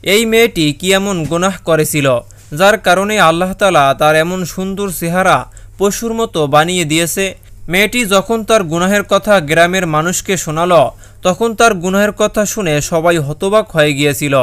এই মেয়েটি কি এমন গুনাহ করেছিল যার কারণে আল্লাহ তাআলা তার এমন সুন্দর চেহারা পশুর মতো বানিয়ে দিয়েছে। মেয়েটি যখন তার গুনাহের কথা গ্রামের মানুষকে শোনালো তখন তার গুনাহের কথা শুনে সবাই হতবাক হয়ে গিয়েছিল।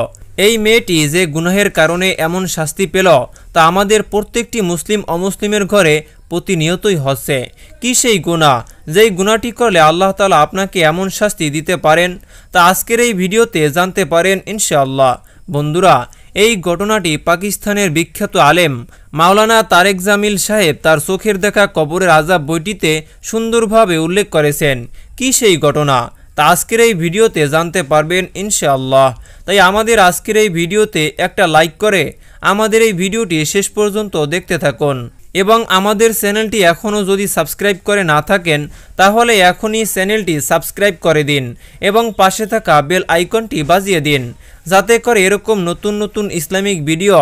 এই মেয়েটি যে গুনাহের কারণে এমন শাস্তি পেল তা আমাদের প্রত্যেকটি মুসলিম অমুসলিমের ঘরে প্রতিনিয়তই হচ্ছে। কি সেই গুনাহ যেই গুনাহটি করলে আল্লাহ তাআলা আপনাকে এমন শাস্তি দিতে পারেন, তা আজকের এই ভিডিওতে জানতে পারেন ইনশাআল্লাহ। বন্ধুরা, এই ঘটনাটি পাকিস্তানের বিখ্যাত আলেম মাওলানা তারেক জামিল সাহেব তার চোখের দেখা কবরের আযাব বইটিতে সুন্দরভাবে উল্লেখ করেছেন। কি সেই ঘটনা তা আজকের এই ভিডিওতে জানতে পারবেন ইনশাআল্লাহ। তাই আমাদের আজকের এই ভিডিওতে একটা লাইক করে আমাদের এই ভিডিওটি শেষ পর্যন্ত দেখতে থাকুন এবং আমাদের চ্যানেলটি এখনও যদি সাবস্ক্রাইব করে না থাকেন তাহলে এখনই চ্যানেলটি সাবস্ক্রাইব করে দিন এবং পাশে থাকা বেল আইকনটি বাজিয়ে দিন, যাতে করে এরকম নতুন নতুন ইসলামিক ভিডিও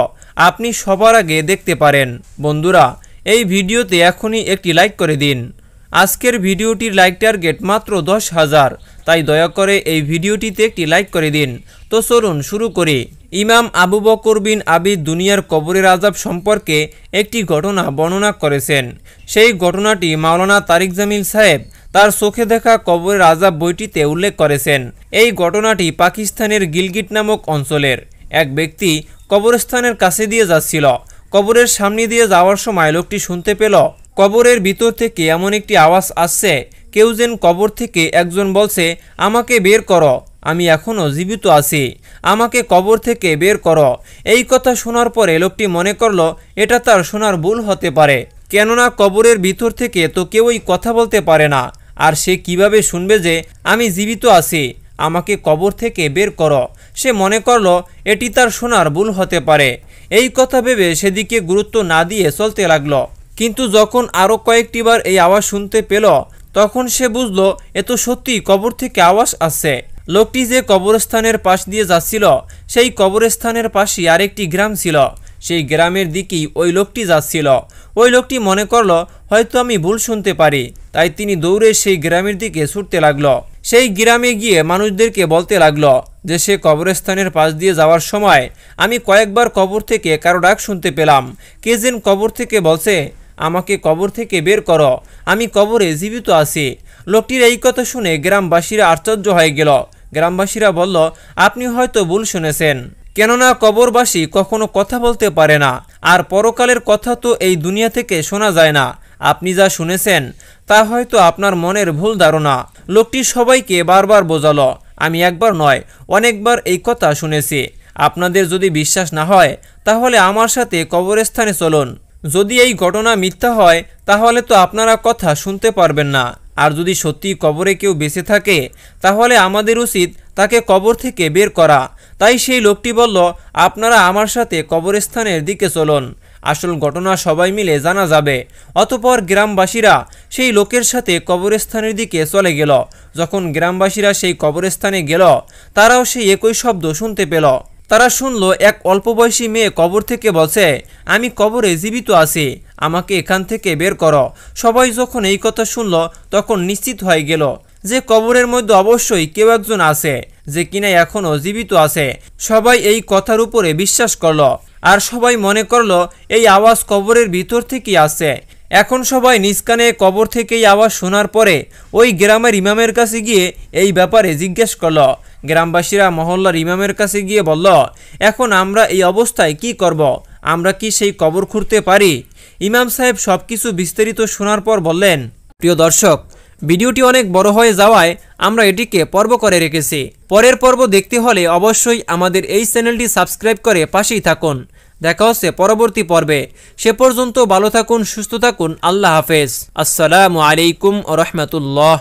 আপনি সবার আগে দেখতে পারেন। বন্ধুরা, এই ভিডিওতে এখনই একটি লাইক করে দিন। আজকের ভিডিওটির লাইক টার্গেট মাত্র 10,000, তাই দয়া করে এই ভিডিওটিতে একটি লাইক করে দিন। তো চলুন শুরু করি। ইমাম আবু বকর বিন আবি দুনিয়ার কবরের আযাব সম্পর্কে একটি ঘটনা বর্ণনা করেছেন। সেই ঘটনাটি মাওলানা তারেক জামিল সাহেব তার চোখে দেখা কবরের আযাব বইটিতে উল্লেখ করেছেন। এই ঘটনাটি পাকিস্তানের গিলগিট নামক অঞ্চলের এক ব্যক্তি কবরস্থানের কাছে দিয়ে যাচ্ছিল। কবরের সামনে দিয়ে যাওয়ার সময় লোকটি শুনতে পেল কবরের ভিতর থেকে এমন একটি আওয়াজ আসছে, কেউ যেন কবর থেকে একজন বলছে, আমাকে বের করো, আমি এখনও জীবিত আছি, আমাকে কবর থেকে বের করো। এই কথা শোনার পরে লোকটি মনে করলো এটা তার শোনার ভুল হতে পারে, কেননা কবরের ভিতর থেকে তো কেউই কথা বলতে পারে না, আর সে কিভাবে শুনবে যে আমি জীবিত আছি, আমাকে কবর থেকে বের করো। সে মনে করলো এটি তার শোনার ভুল হতে পারে। এই কথা ভেবে সেদিকে গুরুত্ব না দিয়ে চলতে লাগলো। কিন্তু যখন আরও কয়েকটি বার এই আওয়াজ শুনতে পেল তখন সে বুঝলো এ তো সত্যি কবর থেকে আওয়াজ আসছে। লোকটি যে কবরস্থানের পাশ দিয়ে যাচ্ছিল সেই কবরস্থানের পাশেই আরেকটি গ্রাম ছিল। সেই গ্রামের দিকেই ওই লোকটি যাচ্ছিল। ওই লোকটি মনে করলো হয়তো আমি ভুল শুনতে পারি, তাই তিনি দৌড়ে সেই গ্রামের দিকে ছুটতে লাগলো। সেই গ্রামে গিয়ে মানুষদেরকে বলতে লাগলো যে সে কবরস্থানের পাশ দিয়ে যাওয়ার সময় আমি কয়েকবার কবর থেকে কারো ডাক শুনতে পেলাম, কে যেন কবর থেকে বলছে, আমাকে কবর থেকে বের করো, আমি কবরে জীবিত আছি। লোকটির এই কথা শুনে গ্রামবাসীরা আশ্চর্য হয়ে গেল। গ্রামবাসীরা বলল, আপনি হয়তো ভুল শুনেছেন, কেননা কবরবাসী কখনো কথা বলতে পারে না, আর পরকালের কথা তো এই দুনিয়া থেকে শোনা যায় না। আপনি যা শুনেছেন তা হয়তো আপনার মনের ভুল ধারণা। লোকটি সবাইকে বারবার বোঝালো, আমি একবার নয় অনেকবার এই কথা শুনেছি। আপনাদের যদি বিশ্বাস না হয় তাহলে আমার সাথে কবরস্থানে চলুন। যদি এই ঘটনা মিথ্যা হয় তাহলে তো আপনারা কথা শুনতে পারবেন না, আর যদি সত্যি কবরে কেউ বেঁচে থাকে তাহলে আমাদের উচিত তাকে কবর থেকে বের করা। তাই সেই লোকটি বলল, আপনারা আমার সাথে কবরস্থানের দিকে চলুন, আসল ঘটনা সবাই মিলে জানা যাবে। অতঃপর গ্রামবাসীরা সেই লোকের সাথে কবরস্থানের দিকে চলে গেল। যখন গ্রামবাসীরা সেই কবরস্থানে গেল তারাও সেই একই শব্দ শুনতে পেল। তারা শুনলো এক অল্প বয়সী মেয়ে কবর থেকে বলছে, আমি কবরে জীবিত আছি, আমাকে এখান থেকে বের করো। সবাই যখন এই কথা শুনল তখন নিশ্চিত হয়ে গেল যে কবরের মধ্যে অবশ্যই কেউ একজন আছে যে কিনা এখনও জীবিত আছে। সবাই এই কথার উপরে বিশ্বাস করলো আর সবাই মনে করলো এই আওয়াজ কবরের ভিতর থেকেই আসছে। এখন সবাই নিজ কানে কবর থেকে এই আওয়াজ শোনার পরে ওই গ্রামের ইমামের কাছে গিয়ে এই ব্যাপারে জিজ্ঞেস করলো। গ্রামবাসীরা মহল্লার ইমামের কাছে গিয়ে বলল, এখন আমরা এই অবস্থায় কি করব? আমরা কি সেই কবর খুঁড়তে পারি? ইমাম সাহেব সবকিছু বিস্তারিত শোনার পর বললেন, প্রিয় দর্শক, ভিডিওটি অনেক বড় হয়ে যাওয়ায় আমরা এটিকে পর্ব করে রেখেছি। পরের পর্ব দেখতে হলে অবশ্যই আমাদের এই চ্যানেলটি সাবস্ক্রাইব করে পাশেই থাকুন। দেখা হচ্ছে পরবর্তী পর্বে। সে পর্যন্ত ভালো থাকুন, সুস্থ থাকুন। আল্লাহ হাফেজ। আসসালামু আলাইকুম ওয়া রাহমাতুল্লাহ।